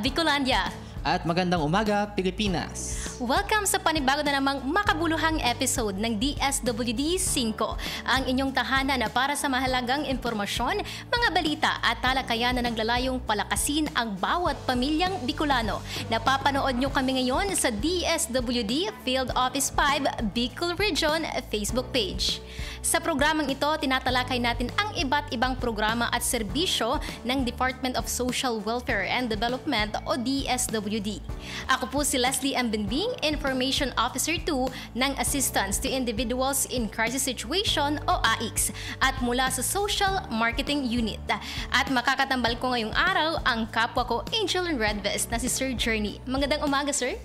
Bicolandia! At magandang umaga, Pilipinas! Welcome sa panibago na namang makabuluhang episode ng DSWD 5, ang inyong tahanan na para sa mahalagang impormasyon, mga balita at talakayan na naglalayong palakasin ang bawat pamilyang Bicolano. Napapanood nyo kami ngayon sa DSWD Field Office 5 Bicol Region Facebook page. Sa programang ito, tinatalakay natin ang iba't ibang programa at serbisyo ng Department of Social Welfare and Development o DSWD. Ako po si Leslie Ambinbing, Information Officer 2 ng Assistance to Individuals in Crisis Situation o AICS at mula sa Social Marketing Unit. At makakatambal ko ngayong araw ang kapwa ko Angel and Red Vest na si Sir Journey. Magandang umaga, Sir.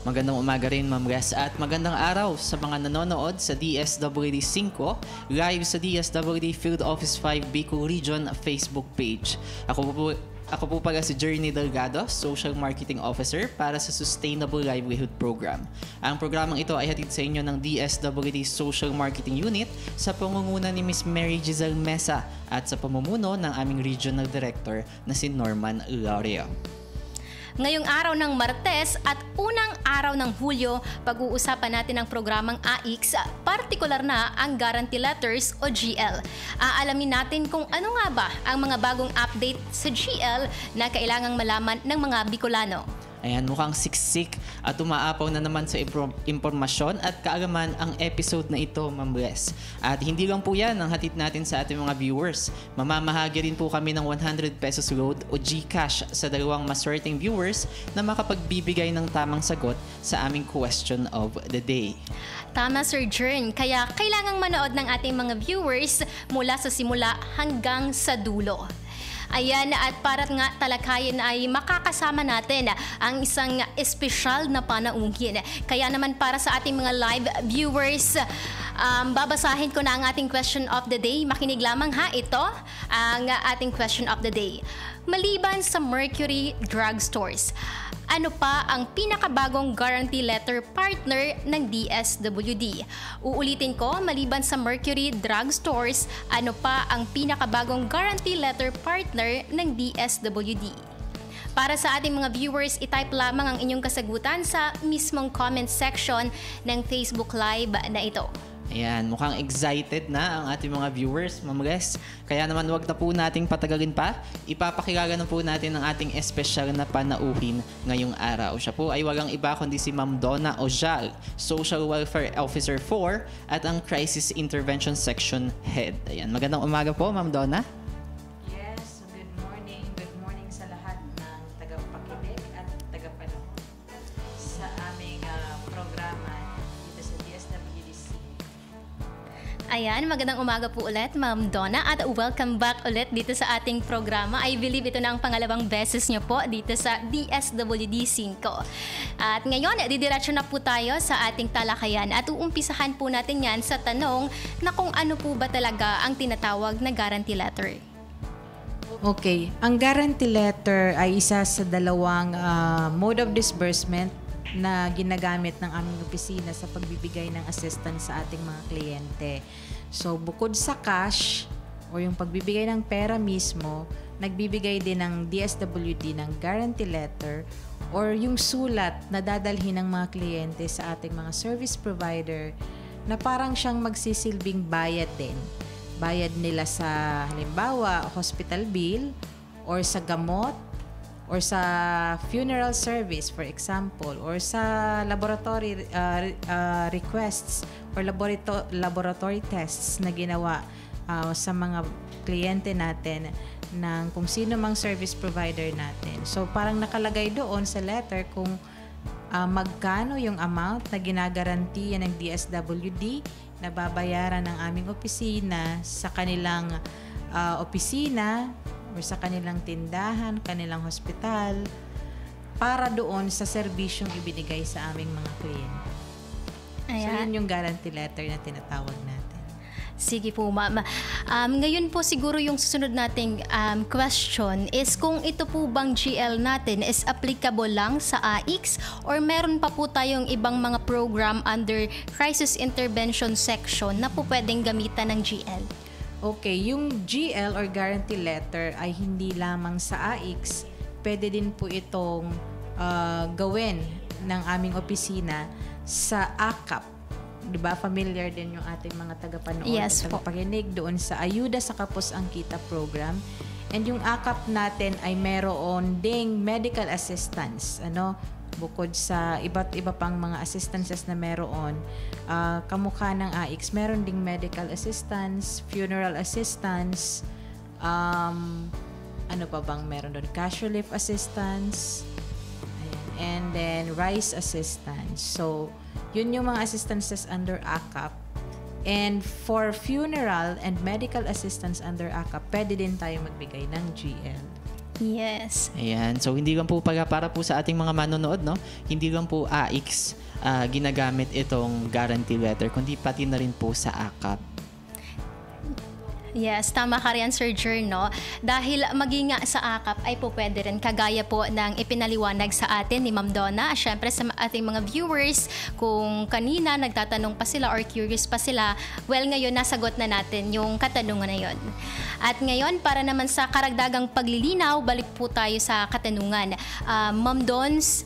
Magandang umaga rin, Ma'am Res, at magandang araw sa mga nanonood sa DSWD 5, live sa DSWD Field Office 5 Bicol Region Facebook page. Ako po pala si Journey Delgado, Social Marketing Officer para sa Sustainable Livelihood Program. Ang programang ito ay hatid sa inyo ng DSWD Social Marketing Unit sa pangunguna ni Ms. Mary Giselle Mesa at sa pamumuno ng aming Regional Director na si Norman Laurea. Ngayong araw ng Martes at unang araw ng Hulyo, pag-uusapan natin ang programang AICS, partikular na ang Guarantee Letters o GL. Aalamin natin kung ano nga ba ang mga bagong update sa GL na kailangang malaman ng mga Bicolano. Ayan, mukhang siksik at umaapaw na naman sa impormasyon at kaalaman ang episode na ito, Ma'am Res. At hindi lang po yan ang hatid natin sa ating mga viewers. Mamamahagi rin po kami ng 100 pesos load o GCash sa dalawang maswerteng viewers na makapagbibigay ng tamang sagot sa aming question of the day. Tama, Sir Jern. Kaya kailangang manood ng ating mga viewers mula sa simula hanggang sa dulo. Ayan, at para nga talakayin ay makakasama natin ang isang espesyal na panauhin. Kaya naman para sa ating mga live viewers, babasahin ko na ang ating question of the day. Makinig lamang ha, ito ang ating question of the day. Maliban sa Mercury Drugstores, ano pa ang pinakabagong guarantee letter partner ng DSWD? Uulitin ko, maliban sa Mercury Drugstores, ano pa ang pinakabagong guarantee letter partner ng DSWD? Para sa ating mga viewers, itype lamang ang inyong kasagutan sa mismong comment section ng Facebook Live na ito. Ayan, mukhang excited na ang ating mga viewers, Ma'am Res. Kaya naman wag na po nating patagalin pa. Ipapakilala na po natin ang ating espesyal na panauhin ngayong araw. Siya po ay walang iba kundi si Ma'am Donna Ojal, Social Welfare Officer 4 at ang Crisis Intervention Section Head. Ayan, magandang umaga po, Ma'am Donna. Yes, so good morning. Good morning sa lahat ng tagapakinig at tagapanood sa aming programa dito sa DSWDC. Ayan, magandang umaga po ulit, Ma'am Donna, at welcome back ulit dito sa ating programa. I believe ito na ang pangalawang beses niyo po dito sa DSWD 5. At ngayon, didiretso na po tayo sa ating talakayan at uumpisahan po natin yan sa tanong na kung ano po ba talaga ang tinatawag na guarantee letter. Okay, ang guarantee letter ay isa sa dalawang mode of disbursement na ginagamit ng aming opisina sa pagbibigay ng assistance sa ating mga kliyente. So, bukod sa cash o yung pagbibigay ng pera mismo, nagbibigay din ng DSWD ng guarantee letter or yung sulat na dadalhin ng mga kliyente sa ating mga service provider na parang siyang magsisilbing bayad din. Bayad nila sa halimbawa hospital bill or sa gamot or sa funeral service, for example, or sa laboratory requests or laboratory tests na ginawa sa mga kliyente natin ng kung sino mang service provider natin. So, parang nakalagay doon sa letter kung magkano yung amount na ginagarantiya ng DSWD na babayaran ng aming opisina sa kanilang opisina or sa kanilang tindahan, kanilang hospital, para doon sa serbisyong ibinigay sa aming mga kliyente. So, yun yung guarantee letter na tinatawag natin. Sige po, ma'am. Ngayon po siguro yung susunod nating question is kung ito po bang GL natin is applicable lang sa AICS or meron pa po tayong ibang mga program under Crisis Intervention Section na po pwedeng gamitan ng GL? Okay, yung GL or guarantee letter ay hindi lamang sa AICS pwede din po itong gawin ng aming opisina sa AKAP. Diba? Familiar din yung ating mga tagapanood Yes at po. tagapakinig doon sa Ayuda sa Kapos ang Kita program. And yung AKAP natin ay meron ding medical assistance. Bukod sa iba't iba pang mga assistances na meron, kamukha ng AIX, meron ding medical assistance, funeral assistance, ano pa bang meron doon? Cash relief assistance, and then rice assistance. So, yun yung mga assistances under AKAP. And for funeral and medical assistance under AKAP, pwede din tayo magbigay ng GL. Yes. Ayan. So, hindi lang po para po sa ating mga manonood, no? Hindi lang po AIX ginagamit itong guarantee letter, kundi pati na rin po sa AKAP. Yes, tama ka rin, Sir Jer, no? Dahil maging nga sa AKAP ay po pwede rin kagaya po ng ipinaliwanag sa atin ni Ma'am Donna. Siyempre sa ating mga viewers, kung kanina nagtatanong pa sila or curious pa sila, well, ngayon nasagot na natin yung katanungan na yon. At ngayon, para naman sa karagdagang paglilinaw, balik po tayo sa katanungan. Ma'am Dons,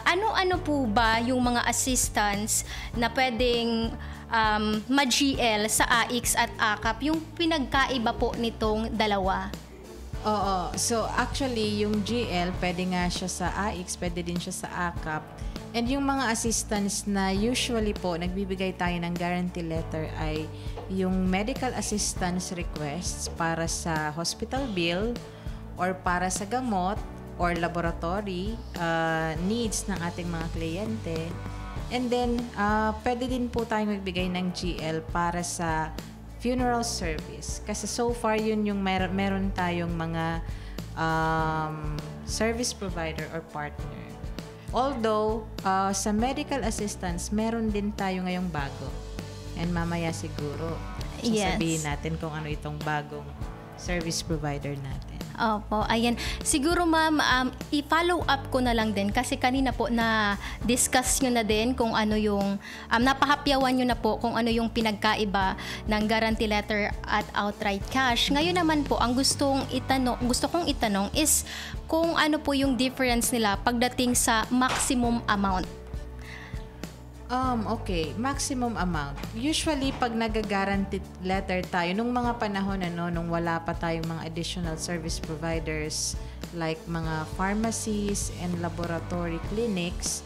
ano-ano po ba yung mga assistance na pwedeng ma-GL sa AIX at AKAP, yung pinagkaiba po nitong dalawa? Oo. So, actually, yung GL, pwede nga siya sa AIX, pwede din siya sa AKAP. And yung mga assistance na usually po, nagbibigay tayo ng guarantee letter ay yung medical assistance requests para sa hospital bill or para sa gamot or laboratory needs ng ating mga kliyente. And then, pwede din po tayong magbigay ng GL para sa funeral service. Kasi so far, yun yung meron tayong mga service provider or partner. Although, sa medical assistance, meron din tayo ngayong bago. And mamaya siguro, sasabihin natin kung ano itong bagong service provider natin. Opo, ayan. Siguro ma'am, i-follow up ko na lang din kasi kanina po na-discuss nyo na din kung ano yung, napahapyawan nyo na po kung ano yung pinagkaiba ng guarantee letter at outright cash. Ngayon naman po, ang gusto kong itanong is kung ano po yung difference nila pagdating sa maximum amount. Okay, maximum amount. Usually, pag nag-guaranteed letter tayo, nung mga panahon, nung wala pa tayong mga additional service providers like mga pharmacies and laboratory clinics,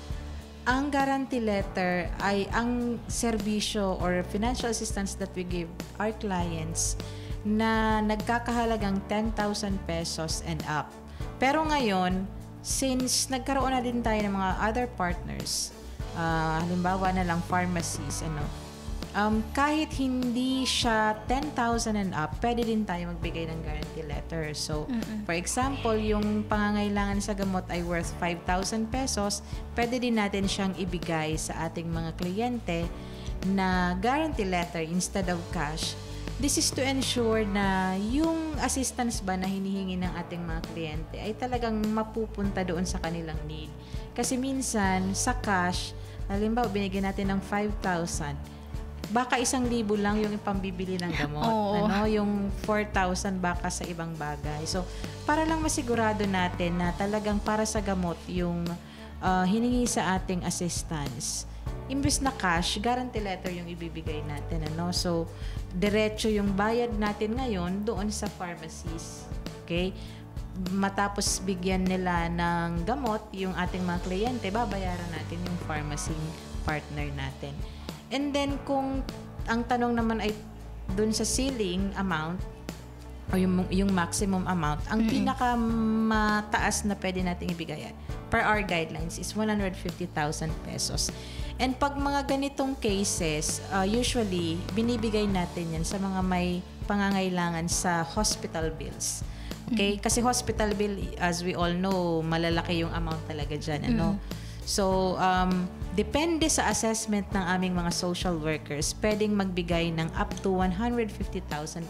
ang guarantee letter ay ang serbisyo or financial assistance that we give our clients na nagkakahalagang 10,000 pesos and up. Pero ngayon, since nagkaroon na din tayo ng mga other partners, halimbawa na lang pharmacies, kahit hindi siya 10,000 and up, pwede din tayo magbigay ng guarantee letter. So, for example, yung pangangailangan sa gamot ay worth 5,000 pesos, pwede din natin siyang ibigay sa ating mga kliyente na guarantee letter instead of cash. This is to ensure na yung assistance ba na hinihingi ng ating mga kliyente ay talagang mapupunta doon sa kanilang need. Kasi minsan, sa cash, halimbawa, binigyan natin ng 5,000, baka 1,000 lang yung ipambibili ng gamot. Yung 4,000 baka sa ibang bagay. So, para lang masigurado natin na talagang para sa gamot yung hiningi sa ating assistance. Imbes na cash, guarantee letter yung ibibigay natin. So, diretso yung bayad natin ngayon doon sa pharmacies. Okay? Matapos bigyan nila ng gamot yung ating mga kliyente, babayaran natin yung pharmacy partner natin. And then, kung ang tanong naman ay dun sa ceiling amount o yung maximum amount, ang pinakamataas na pwede natin ibigay per our guidelines is 150,000 pesos. And pag mga ganitong cases, usually, binibigay natin yan sa mga may pangangailangan sa hospital bills. Okay? Kasi hospital bill, as we all know, malalaki yung amount talaga dyan. So, depende sa assessment ng aming mga social workers, pwedeng magbigay ng up to 150,000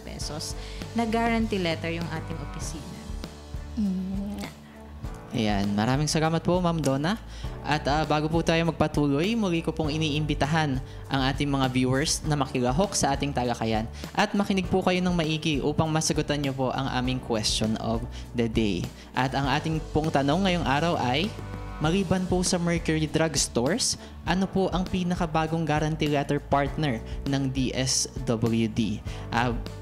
pesos na guarantee letter yung ating opisina. Ayan, maraming salamat po Ma'am Donna. At bago po tayo magpatuloy, muli ko pong iniimbitahan ang ating mga viewers na makilahok sa ating talakayan at makinig po kayo ng maigi upang masagutan niyo po ang aming question of the day. At ang ating pong tanong ngayong araw ay, maliban po sa Mercury Drug Stores, ano po ang pinakabagong guarantee letter partner ng DSWD?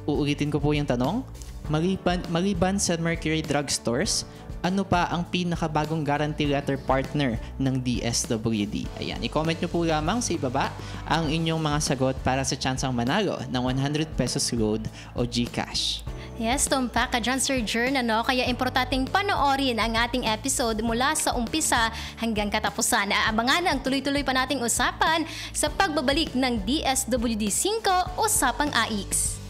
Uulitin ko po yung tanong. Maliban sa Mercury Drug Stores, ano pa ang pinakabagong guarantee letter partner ng DSWD? Ayan, i-comment nyo po lamang sa ibaba ang inyong mga sagot para sa tsansang manalo ng 100 pesos load o GCash. Yes, tumpak ka dyan, Sir Jern, ano? Kaya importanteng panoorin ang ating episode mula sa umpisa hanggang katapusan. Aabangan ang tuloy-tuloy pa nating usapan sa pagbabalik ng DSWD 5 Usapang AIX.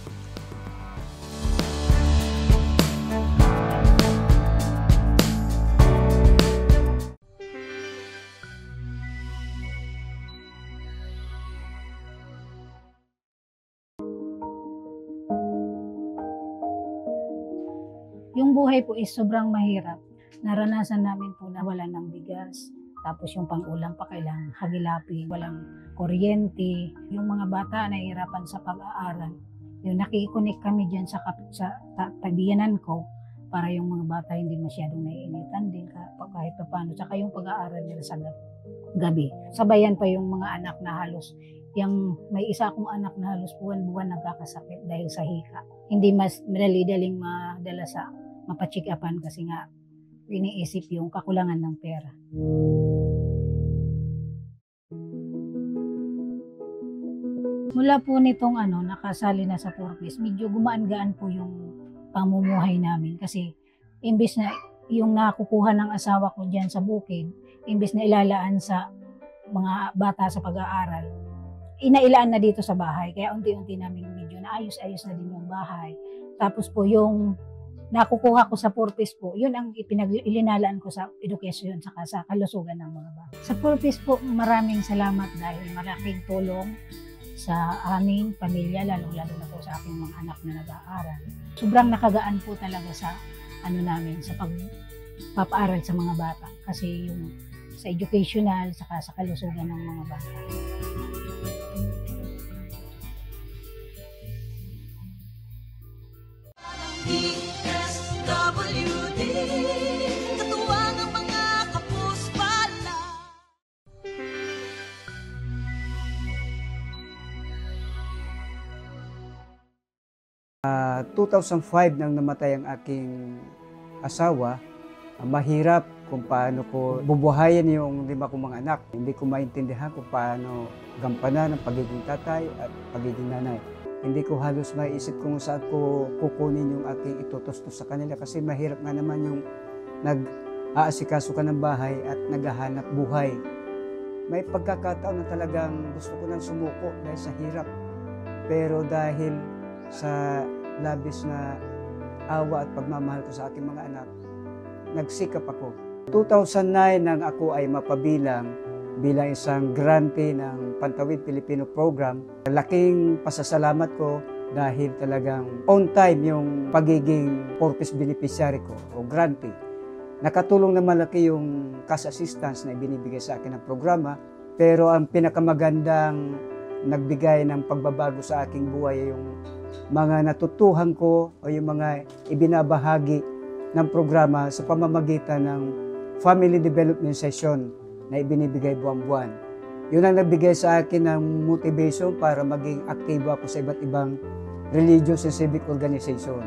Yung buhay po is sobrang mahirap. Naranasan namin po na wala ng bigas. Tapos yung pang-ulam pa kailangan hagilapin. Walang kuryente. Yung mga bata nahihirapan sa pag-aaral. Yung nakikonik kami dyan sa tabiyanan ko para yung mga bata hindi masyadong naiinitan din kahit pa paano. Tsaka yung pag-aaral nila sa gabi. Sabayan pa yung mga anak na halos may isa akong anak na halos buwan-buwan nagkakasakit dahil sa hika. Hindi mas madali-daling madala sa mapacheck upan kasi nga iniisip yung kakulangan ng pera. Mula po nitong nakasali na sa Purpose, medyo gumaan-gaan po yung pamumuhay namin kasi imbes na yung nakukuha ng asawa ko dyan sa bukid, imbes na ilalaan sa mga bata sa pag-aaral, inailaan na dito sa bahay. Kaya unti-unti namin medyo naayos-ayos na din yung bahay. Tapos po yung nakukuha ko sa Purpose po, yun ang ilinalaan ko sa edukasyon saka sa kalusugan ng mga bata. Sa Purpose po, maraming salamat dahil malaking tulong sa aming pamilya, lalo-lalo na po sa aking mga anak na nag-aaral. Sobrang nakagaan po talaga sa namin, sa pagpapaaral sa mga bata. Kasi yung sa educational, saka sa kalusugan ng mga bata. DSWD, katuwang ang mga kapuspala. 2005 nang namatay ang aking asawa, mahirap kung paano ko bubuhayin yung 5 kong mga anak. Hindi ko maintindihan kung paano gampanan ang pagiging tatay at pagiging nanay. Hindi ko halos maiisip kung saan ko kukunin yung aking itutustos sa kanila kasi mahirap nga naman yung nag-aasikaso ka ng bahay at naghahanap buhay. May pagkakataon na talagang gusto ko nang sumuko dahil sa hirap. Pero dahil sa labis na awa at pagmamahal ko sa aking mga anak, nagsikap ako. 2009 nang ako ay mapabilang bilang isang grantee ng Pantawid Pilipino Program. Laking pasasalamat ko dahil talagang on time yung pagiging Purpose beneficiary ko o grantee. Nakatulong na malaki yung cash assistance na ibinibigay sa akin ng programa, pero ang pinakamagandang nagbigay ng pagbabago sa aking buhay ay yung mga natutuhan ko o yung mga ibinabahagi ng programa sa pamamagitan ng Family Development Session na ibinibigay buwan-buwan. Yun ang nagbigay sa akin ng motivation para maging aktibo ako sa iba't ibang religious and civic organization.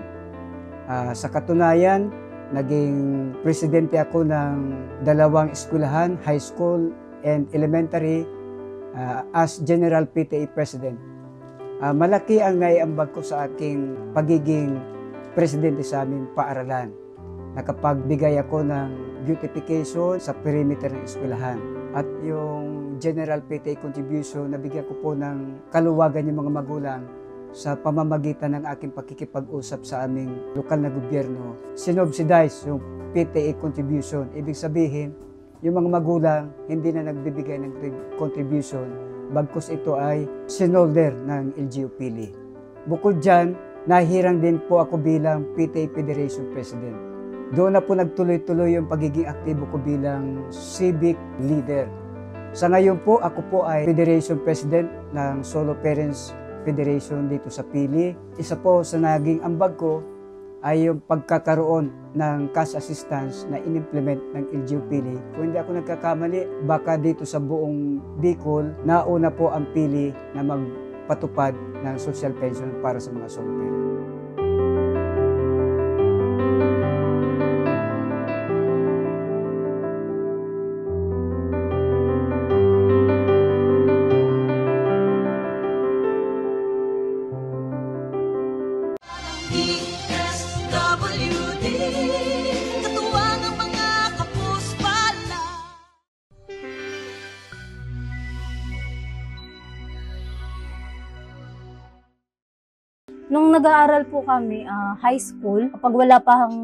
Sa katunayan, naging presidente ako ng 2 eskwelahan, high school and elementary, as General PTA President. Malaki ang naiambag ko sa aking pagiging presidente sa aming paaralan. Nakapagbigay ako ng beautification sa perimeter ng eskwelahan. At yung General PTA contribution, nabigyan ko po ng kaluwagan yung mga magulang sa pamamagitan ng aking pakikipag-usap sa aming lokal na gobyerno. Sinubsidize yung PTA contribution. Ibig sabihin, yung mga magulang hindi na nagbibigay ng contribution, bagkus ito ay sinolder ng LGU-Pili. Bukod dyan, nahirang din po ako bilang PTA Federation President. Doon na po nagtuloy-tuloy yung pagiging aktibo ko bilang civic leader. Sa ngayon po, ako po ay Federation President ng Solo Parents Federation dito sa Pili. Isa po sa naging ambag ko ay yung pagkakaroon ng cash assistance na in-implement ng LGU Pili. Kung hindi ako nagkakamali, baka dito sa buong Bicol, nauna po ang Pili na magpatupad ng social pension para sa mga solo parents. DSWD, katuwang ang mga kapuspala. Nung nag-aaral po kami, high school, kapag wala pa ang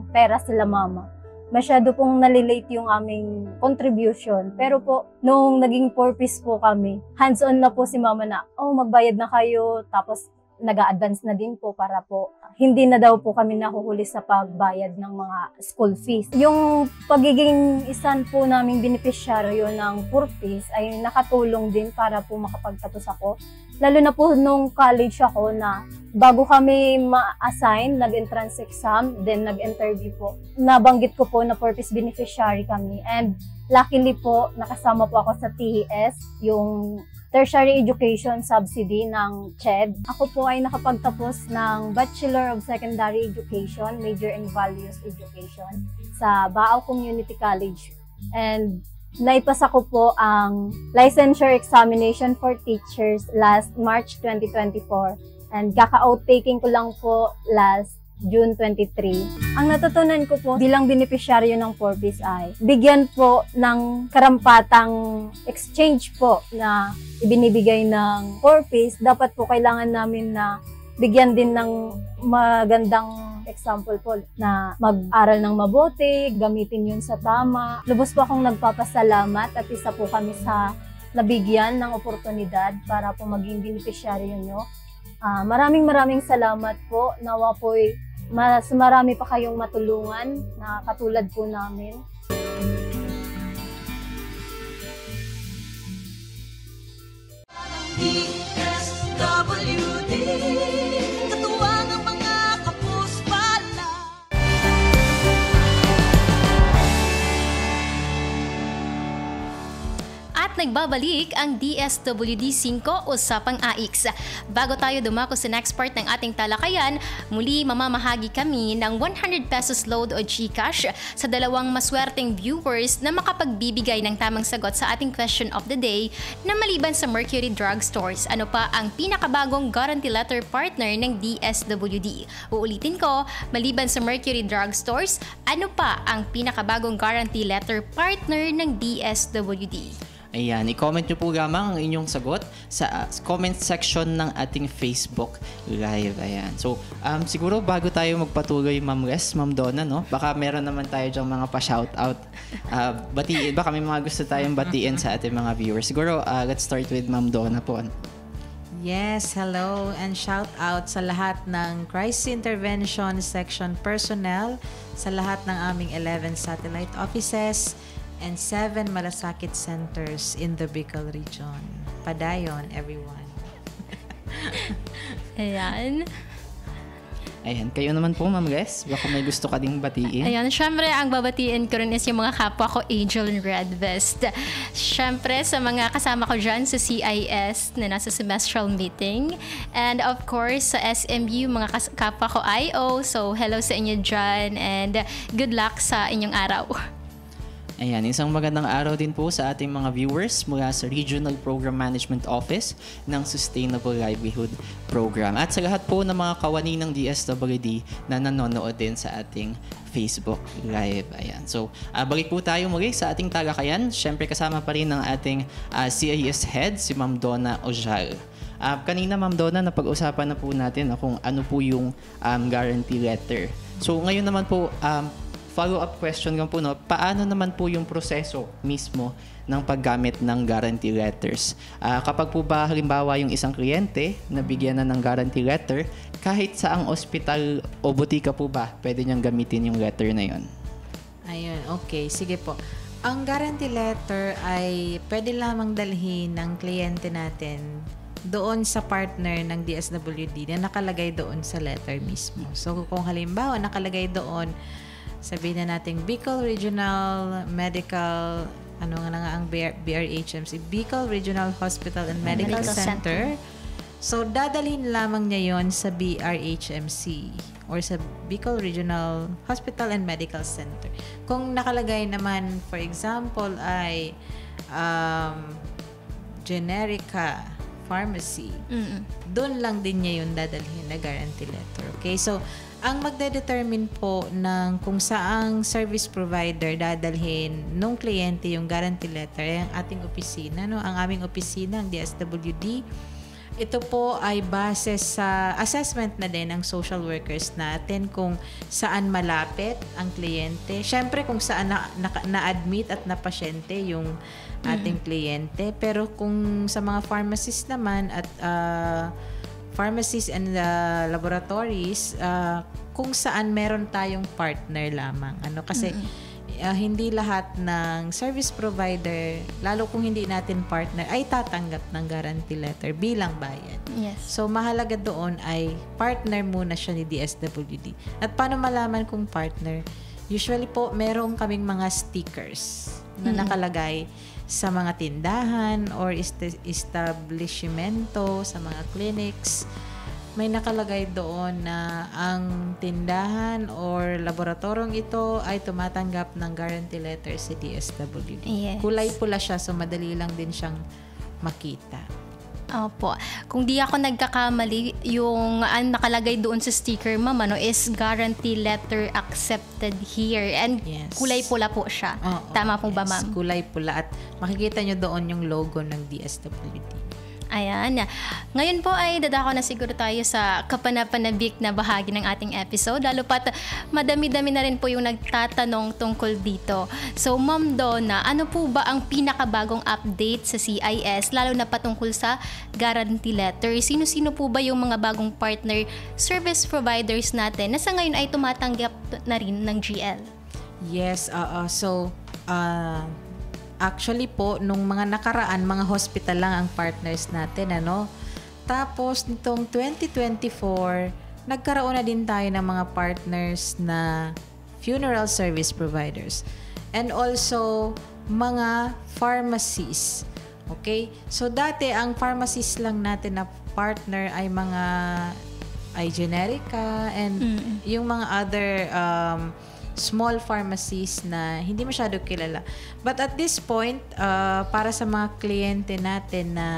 pera sila mama, masyado pong nalilate yung aming contribution. Pero po, nung naging 4-piece po kami, hands-on na po si mama na, magbayad na kayo, tapos nag-a-advance na din po para po hindi na daw po kami nahuhuli sa pagbayad ng mga school fees. Yung pagiging isan po naming beneficiaryo ng 4-piece ay nakatulong din para po makapagtapos ako. Lalo na po nung college ako na bago kami ma-assign, nag-entrance exam, then nag-interview po. Nabanggit ko po na 4-piece beneficiary kami and luckily po nakasama po ako sa TES, yung Tertiary Education Subsidy ng CHED. Ako po ay nakapagtapos ng Bachelor of Secondary Education, Major in Values Education sa Baaw Community College. And naipasa ko po ang Licensure Examination for Teachers last March 2024. And kaka-outtaking ko lang po last June 23. Ang natutunan ko po bilang beneficiaryo ng 4-piece ay bigyan po ng karampatang exchange po na ibinibigay ng 4-piece. Dapat po kailangan namin na bigyan din ng magandang example po na mag-aral ng mabuti, gamitin yun sa tama. Lubos po akong nagpapasalamat at isa po kami sa nabigyan ng oportunidad para po maging beneficiaryo nyo. Maraming salamat po. Nawa po'y mas marami pa kayong matulungan na katulad po namin. DSWD, katuwang ang mga kapuspala. At nagbabalik ang DSWD 5 Usapang AIX. Bago tayo dumako sa next part ng ating talakayan, muli mamamahagi kami ng 100 pesos load o GCash sa dalawang maswerteng viewers na makapagbibigay ng tamang sagot sa ating question of the day na maliban sa Mercury Drug Stores, ano pa ang pinakabagong guarantee letter partner ng DSWD? Uulitin ko, maliban sa Mercury Drug Stores, ano pa ang pinakabagong guarantee letter partner ng DSWD? Ayan, i-comment nyo po lamang ang inyong sagot sa comment section ng ating Facebook Live. Ayan. So, siguro bago tayo magpatuloy, Ma'am Les, Ma'am Donna, no? Baka meron naman tayo dyang mga pa-shoutout. Batiin, baka may mga gusto tayong batiin sa ating mga viewers. Siguro, let's start with Ma'am Donna po. Yes, hello and shout out sa lahat ng Crisis Intervention Section personnel, sa lahat ng aming 11 satellite offices, and 7 malasakit centers in the Bicol region. Padayon, everyone. Ayan. Ayan, kayo naman po, Ma'am Les. Baka may gusto ka ding batiin. Ayan, syempre, ang babatiin ko rin is yung mga kapwa ko, Angel and Red Vest. Syempre, sa mga kasama ko dyan sa CIS na nasa semestral meeting. And of course, sa SMU, mga kapwa ko IO. So, hello sa inyo dyan and good luck sa inyong araw. Ayan, isang magandang araw din po sa ating mga viewers mula sa Regional Program Management Office ng Sustainable Livelihood Program. At sa lahat po ng mga kawani ng DSWD na nanonood din sa ating Facebook Live. Ayan. So, balik po tayo muli sa ating talakayan. Siyempre kasama pa rin ng ating CIS Head, si Ma'am Donna Ojal. Kanina, Ma'am Donna, napag-usapan na po natin kung ano po yung guarantee letter. So, ngayon naman po, follow-up question lang po, no, paano naman po yung proseso mismo ng paggamit ng guarantee letters? Kapag po ba halimbawa yung isang kliyente nabigyan na ng guarantee letter, kahit saang ospital o butika po ba pwede niyang gamitin yung letter na yon? Ayun, okay. Sige po. Ang guarantee letter ay pwede lamang dalhin ng kliyente natin doon sa partner ng DSWD na nakalagay doon sa letter mismo. So, kung halimbawa nakalagay doon, sabihin na natin Bicol Regional Medical, ano nga ang BRHMC, Bicol Regional Hospital and Medical Center. So, dadalhin lamang niya yon sa BRHMC or sa Bicol Regional Hospital and Medical Center. Kung nakalagay naman, for example, ay Generica Pharmacy, doon lang din niya yung dadalhin na guarantee letter. Okay? So, ang magde-determine po ng kung saang service provider dadalhin nung kliyente yung guarantee letter ay ang ating opisina, no? Ang aming opisina, ang DSWD. Ito po ay base sa assessment na din ng social workers natin kung saan malapit ang kliyente. Siyempre kung saan na-admit at na-pasyente yung ating kliyente. Pero kung sa mga pharmacies naman at pharmacies and laboratories, kung saan meron tayong partner lamang. Kasi hindi lahat ng service provider, lalo kung hindi natin partner, ay tatanggap ng guarantee letter bilang bayad. Yes. So, mahalaga doon ay partner muna siya ni DSWD. At paano malaman kung partner? Usually po, meron kaming mga stickers na nakalagay sa mga tindahan or establishmento, sa mga clinics. May nakalagay doon na ang tindahan or laboratoryong ito ay tumatanggap ng guarantee letter sa DSWD. Yes. Kulay pula siya, so madali lang din siyang makita. Opo. Kung di ako nagkakamali, yung nakalagay doon sa sticker, ma'am, is guarantee letter accepted here. And Yes. kulay pula po siya. Oo, Tama po ba, yes. ma'am? Kulay pula at makikita nyo doon yung logo ng DSWD. Ayan. Ngayon po ay dadako na siguro tayo sa kapanapanabik na bahagi ng ating episode. Lalo pat madami-dami na rin po yung nagtatanong tungkol dito. So, Ma'am Donna, ano po ba ang pinakabagong update sa CIS, lalo na patungkol sa guarantee letter? Sino-sino po ba yung mga bagong partner service providers natin na sa ngayon ay tumatanggap na rin ng GL? Yes, actually po, nung mga nakaraan, mga hospital lang ang partners natin, ano? Tapos, nitong 2024, nagkaroon na din tayo ng mga partners na funeral service providers. And also, mga pharmacies. Okay? So, dati, ang pharmacies lang natin na partner ay mga Generica and yung mga other small pharmacies na hindi masyado kilala. But at this point, para sa mga kliyente natin na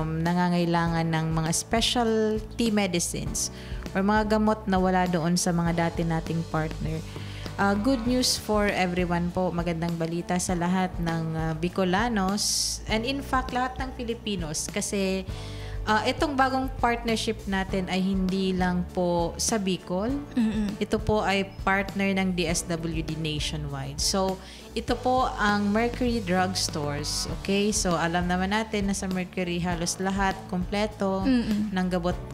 nangangailangan ng mga specialty medicines or mga gamot na wala doon sa mga dati nating partner, good news for everyone po. Magandang balita sa lahat ng Bicolanos and in fact, lahat ng Filipinos kasi itong bagong partnership natin ay hindi lang po sa Bicol. Ito po ay partner ng DSWD nationwide. So, ito po ang Mercury Drug Stores. Okay? So, alam naman natin na sa Mercury halos lahat kompleto ng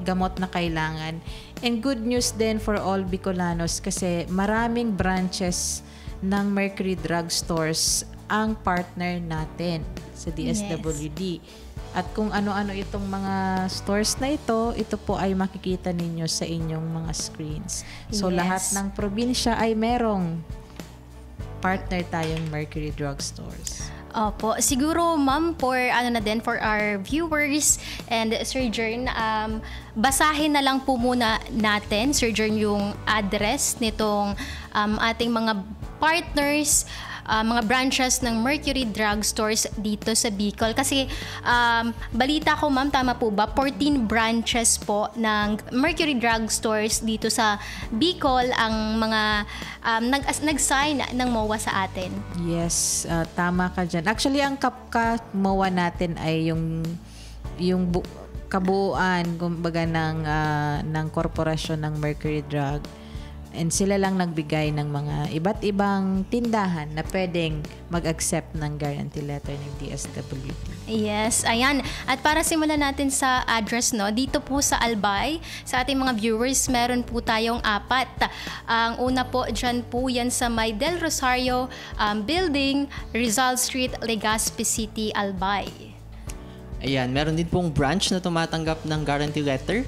gamot na kailangan. And good news din for all Bicolanos kasi maraming branches ng Mercury Drug Stores ang partner natin sa DSWD. Yes. At kung ano-ano itong mga stores na ito po ay makikita ninyo sa inyong mga screens. So, Yes. lahat ng probinsya ay merong partner tayong Mercury Drug Stores. Opo. Siguro, ma'am, for our viewers and Sir Jern, basahin na lang po muna natin, Sir Jern, yung address nitong ating mga partners, mga branches ng Mercury Drug Stores dito sa Bicol. Kasi balita ko, ma'am, tama po ba? 14 branches po ng Mercury Drug Stores dito sa Bicol ang mga nag-sign ng MOA sa atin. Yes, tama ka dyan. Actually, ang MOA natin ay yung kabuuan kumbaga ng korporasyon ng Mercury Drug. And sila lang nagbigay ng mga iba't ibang tindahan na pwedeng mag-accept ng guarantee letter ng DSWD. Yes, ayan. At para simulan natin sa address, no, dito po sa Albay, sa ating mga viewers, meron po tayong 4. Ang una po, dyan po yan sa may Del Rosario Building, Rizal Street, Legazpi City, Albay. Ayan, meron din pong branch na tumatanggap ng guarantee letter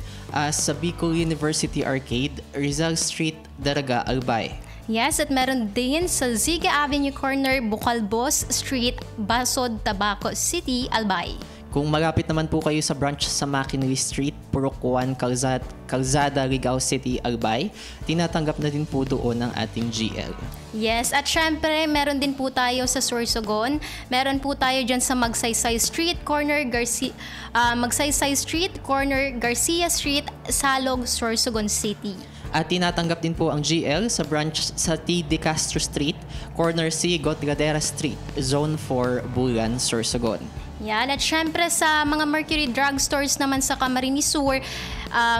sa Bicol University Arcade, Rizal Street, Daraga, Albay. Yes, at meron din sa Ziga Avenue Corner, Bucalbos Street, Basod, Tabaco City, Albay. Kung malapit naman po kayo sa branch sa McKinley Street, Purok 1, Calzada, Ligao City, Albay, tinatanggap na din po doon ang ating GL. Yes, at syempre, meron din po tayo sa Sorsogon. Meron po tayo dyan sa Magsaysay Street, Magsaysay Street, corner Garcia Street, Salog, Sorsogon City. At tinatanggap din po ang GL sa branch sa T. De Castro Street, corner C. Gotgadera Street, Zone 4, Bulan, Sorsogon. Yan, at syempre sa mga Mercury Drug Stores naman sa Camarines Sur,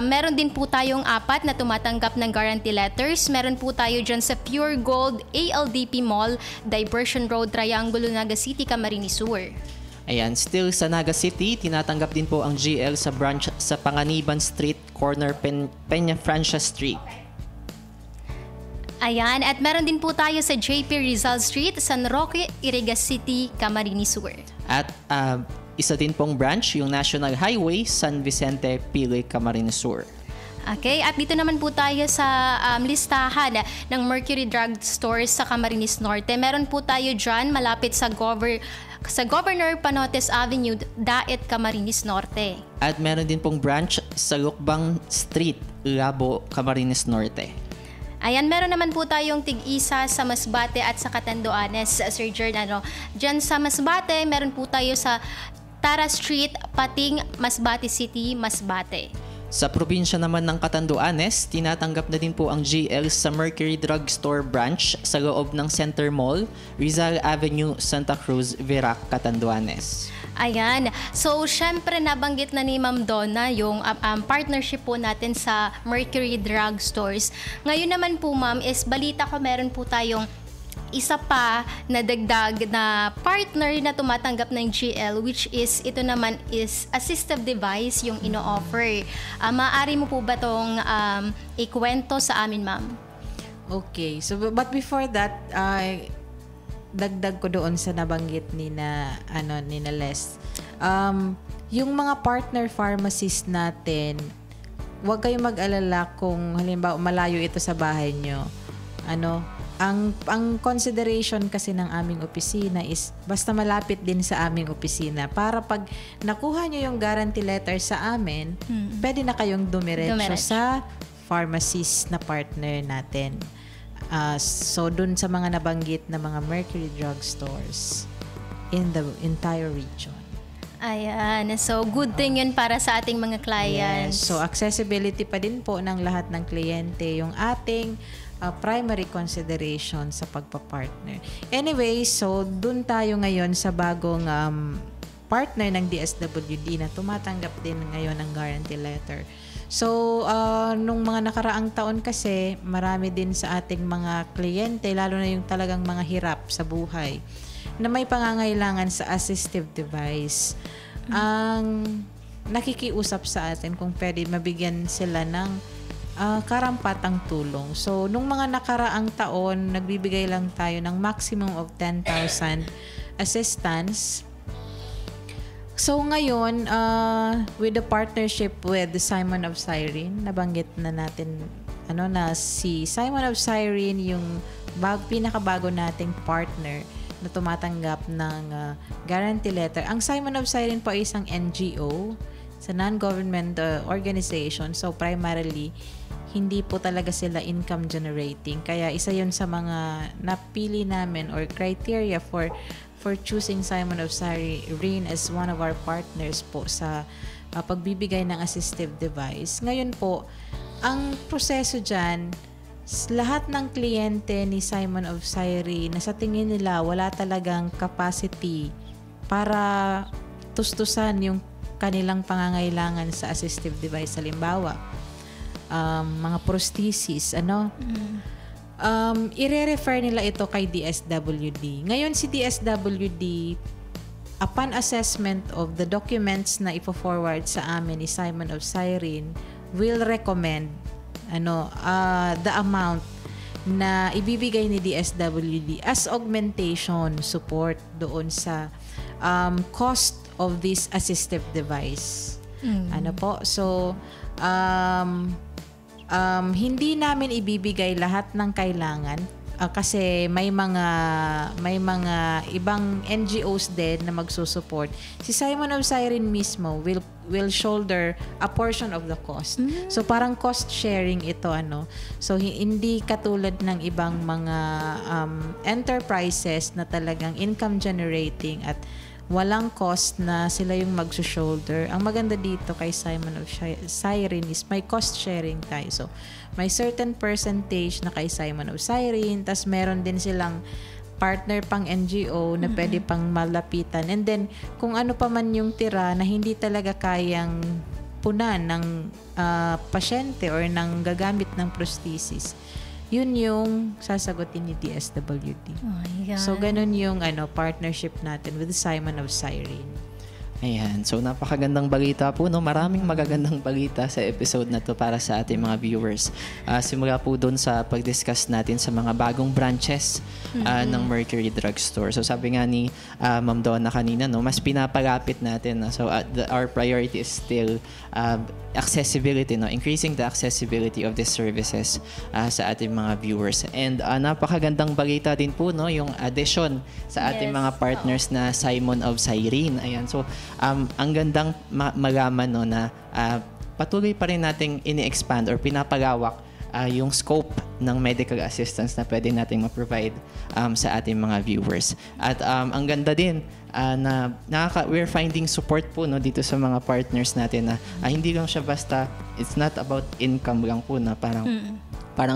meron din po tayong 4 na tumatanggap ng guarantee letters. Meron po tayo dyan sa Pure Gold, ALDP Mall, Diversion Road, Triangulo, Naga City, Camarines Sur. Ayan, still sa Naga City, tinatanggap din po ang GL sa branch sa Panganiban Street, corner Peña Francia Street. Ayan, at meron din po tayo sa JP Rizal Street, San Roque, Iriga City, Camarines Sur. At isa din pong branch, yung National Highway, San Vicente, Pili, Camarines Sur. Okay, at dito naman po tayo sa listahan ng Mercury Drug Stores sa Camarines Norte. Meron po tayo dyan malapit sa Governor Panotes Avenue, Daet, Camarines Norte. At meron din pong branch sa Lukbang Street, Labo, Camarines Norte. Ayan, meron naman po tayong tig-isa sa Masbate at sa Catanduanes, Sir Jern. Diyan sa Masbate, meron po tayo sa Tara Street, Pating, Masbate City, Masbate. Sa probinsya naman ng Catanduanes, tinatanggap na din po ang GL sa Mercury Drug Store branch sa loob ng Center Mall, Rizal Avenue, Santa Cruz, Virac, Catanduanes. Ayan. So, syempre nabanggit na ni Ma'am Donna yung partnership po natin sa Mercury Drug Stores. Ngayon naman po, Ma'am, is balita ko meron po tayong isa pa na dagdag na partner na tumatanggap ng GL, which is, ito naman is assistive device yung ino-offer. Maaari mo po ba itong ikwento sa amin, Ma'am? Okay. So, but before that, dagdag ko doon sa nabanggit ni na Les. Yung mga partner pharmacies natin, huwag kayong mag-alala kung halimbawa malayo ito sa bahay nyo. Ang consideration kasi ng aming opisina is basta malapit din sa aming opisina para pag nakuha nyo yung guarantee letter sa amin, pwede na kayong dumiretso sa pharmacies na partner natin. So, dun sa mga nabanggit na mga Mercury Drug Stores in the entire region. Ayan. So, good thing yun para sa ating mga clients. Yes. So, accessibility pa din po ng lahat ng kliyente yung ating primary consideration sa pagpapartner. Anyway, so, dun tayo ngayon sa bagong partner ng DSWD na tumatanggap din ngayon ng guarantee letter. So, nung mga nakaraang taon kasi, marami din sa ating mga kliyente, lalo na yung talagang mga hirap sa buhay, na may pangangailangan sa assistive device. Ang nakikiusap sa atin kung pwede mabigyan sila ng karampatang tulong. So, nung mga nakaraang taon, nagbibigay lang tayo ng maximum of 10,000 assistance. So ngayon, with the partnership with Simon of Cyrene, nabanggit na natin na si Simon of Cyrene yung pinakabago nating partner na tumatanggap ng guarantee letter. Ang Simon of Cyrene po ay isang NGO, sa non-government organization. So primarily, hindi po talaga sila income generating. Kaya isa yun sa mga napili namin or criteria for choosing Simon of Cyrene as one of our partners po sa pagbibigay ng assistive device. Ngayon po, ang proseso dyan, lahat ng kliyente ni Simon of Cyrene na sa tingin nila wala talagang capacity para tustusan yung kanilang pangangailangan sa assistive device. Halimbawa, mga prosthesis, ire-refer nila ito kay DSWD. Ngayon si DSWD, upon assessment of the documents na ipo-forward sa amin ni Simon of Cyrene, will recommend the amount na ibibigay ni DSWD as augmentation support doon sa cost of this assistive device. So hindi namin ibibigay lahat ng kailangan kasi may mga ibang NGOs din na magsusupport. Si Simon of Cyrene mismo will shoulder a portion of the cost. So parang cost sharing ito So hindi katulad ng ibang mga enterprises na talagang income generating at walang cost na sila yung magsushoulder. Ang maganda dito kay Simon of Cyrene is may cost sharing tayo. So, may certain percentage na kay Simon of Cyrene, tas meron din silang partner pang NGO na pwede pang malapitan. And then, kung ano pa man yung tira na hindi talaga kayang punan ng pasyente or ng gagamit ng prosthesis, yun yung sasagutin ni DSWD. So, ganun yung partnership natin with Simon of Cyrene. Ayan. So, napakagandang balita po, no? Maraming magagandang balita sa episode na to para sa ating mga viewers. Simula po doon sa pag-discuss natin sa mga bagong branches ng Mercury Drugstore. So, sabi nga ni Ma'am Donna kanina, no? Mas pinapalapit natin. So, our priority is still accessibility, no? Increasing the accessibility of these services sa ating mga viewers. And napakagandang balita din po, no? Yung addition sa ating mga partners na Simon of Cyrene. Ayan. So, ang gandang malaman, no, na patuloy pa rin nating ini-expand or pinapalawak yung scope ng medical assistance na pwede nating ma-provide sa ating mga viewers. At ang ganda din na we're finding support po, no, dito sa mga partners natin na hindi lang siya basta, it's not about income lang po na parang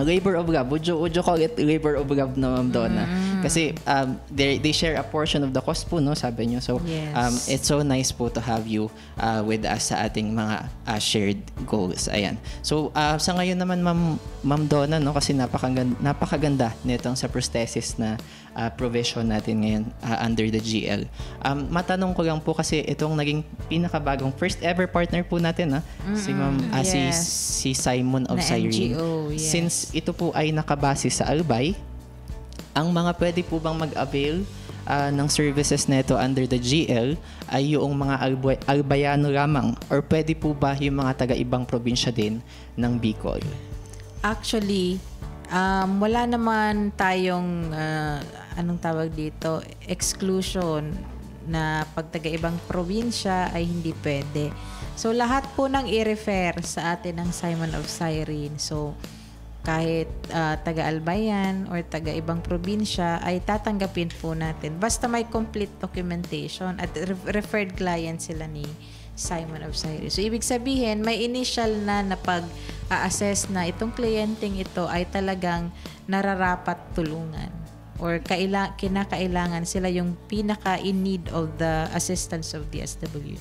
labor of love. Would you call it labor of love na, Ma'am Donna? Kasi they share a portion of the cost po, no, sabi nyo. So, it's so nice po to have you with us sa ating mga shared goals. Ayan. So, sa ngayon naman, Ma'am Donna, no, kasi napakaganda nitong sa prosthesis na provision natin ngayon under the GL. Matanong ko lang po kasi itong naging pinakabagong first ever partner po natin, si Ma'am, si Simon of Cyrene. Since ito po ay nakabase sa Albay, ang mga pwede po bang mag-avail ng services nito under the GL ay yung mga Albayano lamang or pwede po ba yung mga taga-ibang probinsya din ng Bicol? Actually, wala naman tayong anong tawag dito, exclusion na pag taga-ibang probinsya ay hindi pwede. So, lahat po nang i-refer sa atin ng Simon of Cyrene. So, kahit taga-Albayan or taga-ibang probinsya ay tatanggapin po natin. Basta may complete documentation at referred client sila ni Simon of Cyrene. So, ibig sabihin, may initial na pag-assess na itong kliyenteng ito ay talagang nararapat tulungan or kinakailangan sila yung pinaka-in need of the assistance of the SWD.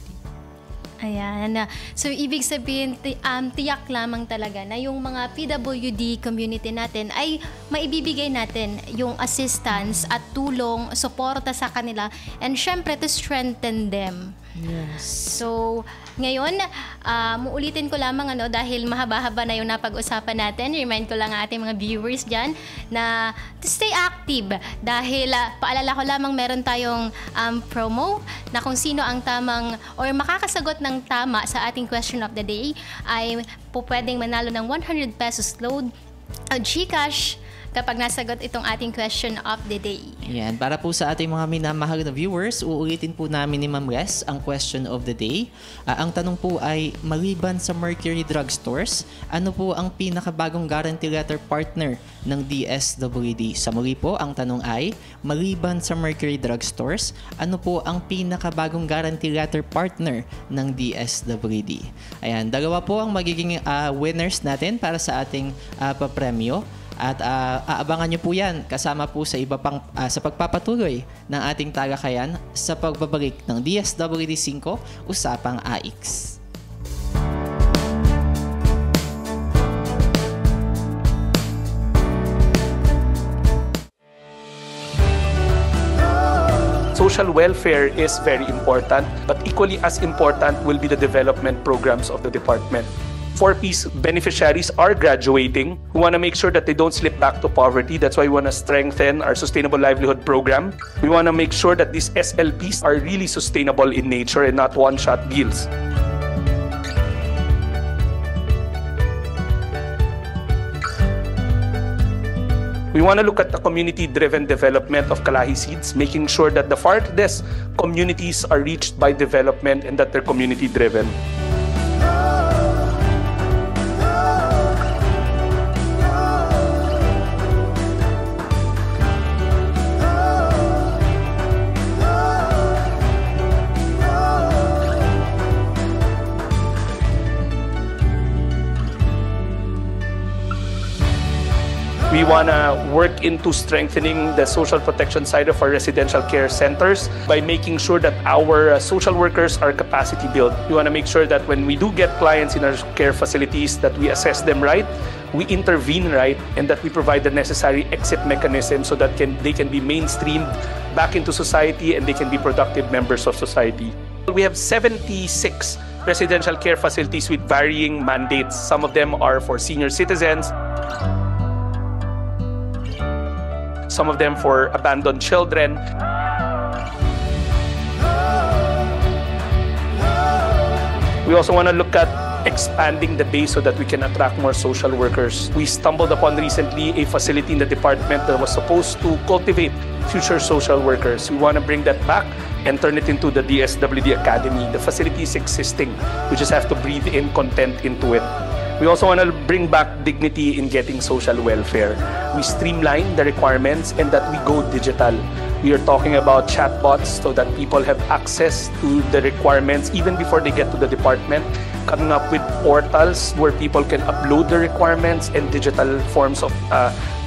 Ayan. So, ibig sabihin, tiyak lamang talaga na yung mga PWD community natin ay maibibigay natin yung assistance at tulong, suporta sa kanila, and syempre to strengthen them. Yes. So, ngayon, muulitin ko lamang dahil mahaba-haba na yung napag-usapan natin. Remind ko lang ang ating mga viewers dyan na to stay active dahil paalala ko lamang meron tayong promo na kung sino ang tamang or makakasagot ng tama sa ating question of the day ay po pwedeng manalo ng 100 pesos load o GCash kapag nasagot itong ating question of the day. Yan. Para po sa ating mga minamahal na viewers, uulitin po namin ni Ma'am Res ang question of the day. Ang tanong po ay, maliban sa Mercury Drugstores, ano po ang pinakabagong guarantee letter partner ng DSWD? Sa muli po, ang tanong ay, maliban sa Mercury Drugstores, ano po ang pinakabagong guarantee letter partner ng DSWD? Ayan, dalawa po ang magiging winners natin para sa ating papremyo. At aabangan nyo po yan kasama po sa iba pang sa pagpapatuloy ng ating talakayan sa pagbabalik ng DSWD 5 Usapang AIX. social welfare is very important, but equally as important will be the development programs of the department. 4Ps beneficiaries are graduating. We want to make sure that they don't slip back to poverty. That's why we want to strengthen our Sustainable Livelihood Program. We want to make sure that these SLPs are really sustainable in nature and not one-shot deals. We want to look at the community-driven development of Kalahi Seeds, making sure that the farthest communities are reached by development and that they're community-driven. We want to work into strengthening the social protection side of our residential care centers by making sure that our social workers are capacity built. We want to make sure that when we do get clients in our care facilities, that we assess them right, we intervene right, and that we provide the necessary exit mechanism so that they can be mainstreamed back into society and they can be productive members of society. We have 76 residential care facilities with varying mandates. Some of them are for senior citizens, some of them for abandoned children. We also want to look at expanding the base so that we can attract more social workers. We stumbled upon recently a facility in the department that was supposed to cultivate future social workers. We want to bring that back and turn it into the DSWD Academy. The facility is existing. We just have to breathe in content into it. We also want to bring back dignity in getting social welfare. We streamline the requirements and that we go digital. We are talking about chatbots so that people have access to the requirements even before they get to the department. Coming up with portals where people can upload the requirements and digital forms of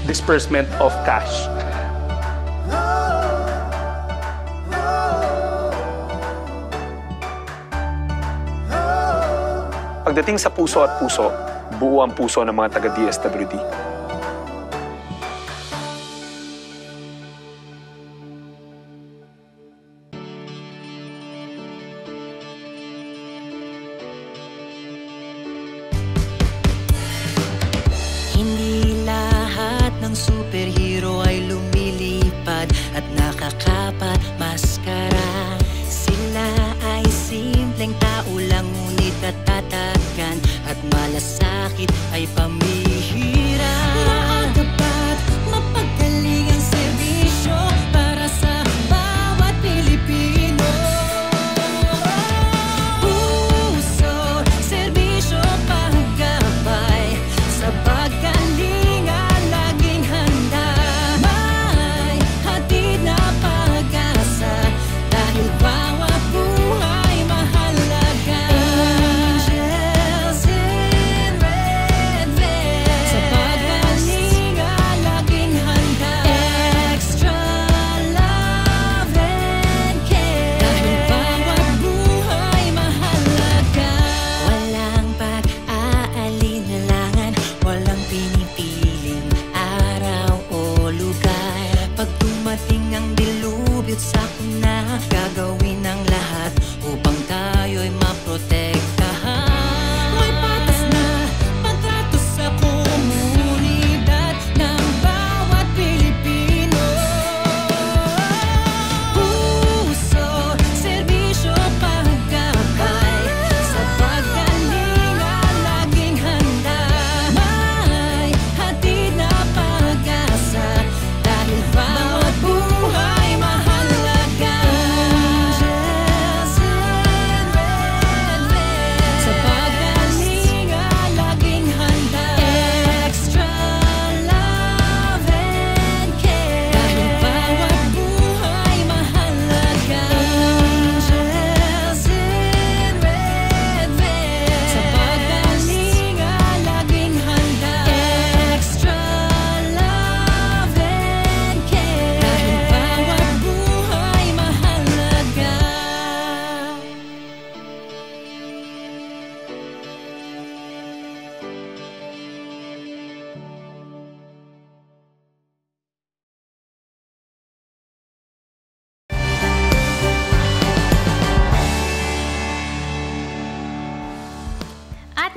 disbursement of cash. Pagdating sa puso at puso, buo ang puso ng mga taga-DSWD. Hindi lahat ng superhero ay lumilipad at nakakapat maskara. Sila ay simpleng tao lang, ngunit natatagan at malasakit ay pamihira. Dapat mapagaling ang serbisyo para sa bawat Pilipino. Puso, serbisyo, paggabay sa paggalingan, laging handa. May hatid na pag-asa dahil bawat buhay mahalaga. Angels in red velvet,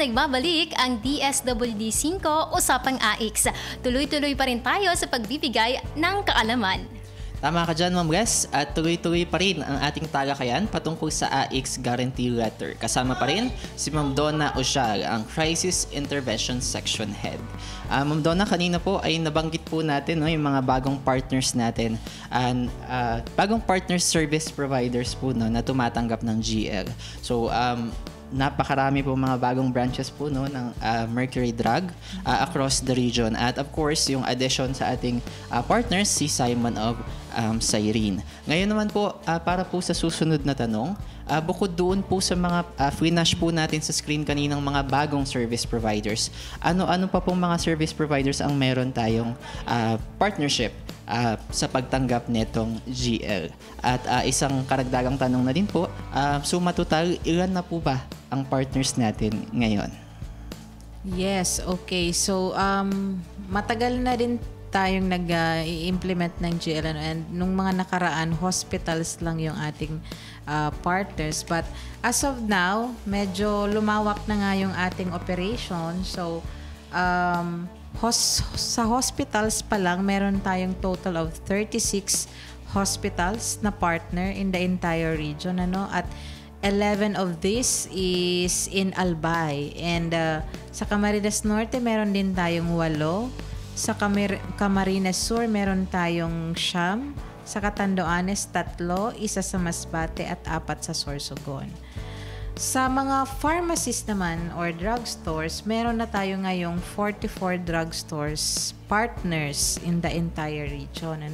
nagbabalik ang DSWD 5 Usapang AX. Tuloy-tuloy pa rin tayo sa pagbibigay ng kaalaman. Tama ka dyan, Ma'am Res. At tuloy-tuloy pa rin ang ating talakayan patungkol sa AX Guarantee Letter. Kasama pa rin si Ma'am Donna Osyal, ang Crisis Intervention Section Head. Ma'am Donna, kanina po ay nabanggit po natin yung mga bagong partners natin. Bagong partners service providers po na tumatanggap ng GL. So, napakarami po mga bagong branches po ng Mercury Drug across the region. At of course, yung addition sa ating partners, si Simon of Cyrene. Ngayon naman po, para po sa susunod na tanong, bukod doon po sa mga flash po natin sa screen kaninang mga bagong service providers, ano pa pong mga service providers ang meron tayong partnership sa pagtanggap netong GL? At isang karagdagang tanong na din po, suma total, ilan na po ba ang partners natin ngayon? Yes, okay. So, matagal na din tayong nag-i-implement ng GL and nung mga nakaraan, hospitals lang yung ating partners. But as of now, medyo lumawak na nga yung ating operation. So, sa hospitals pa lang, meron tayong total of 36 hospitals na partner in the entire region. At 11 of this is in Albay. And sa Camarines Norte, meron din tayong 8. Sa Camarines Sur, meron tayong 9. Sa Catanduanes, 3. 1 sa Masbate at 4 sa Sorsogon. Sa mga pharmacies naman or drugstores, meron na tayo ngayong 44 drugstores partners in the entire region.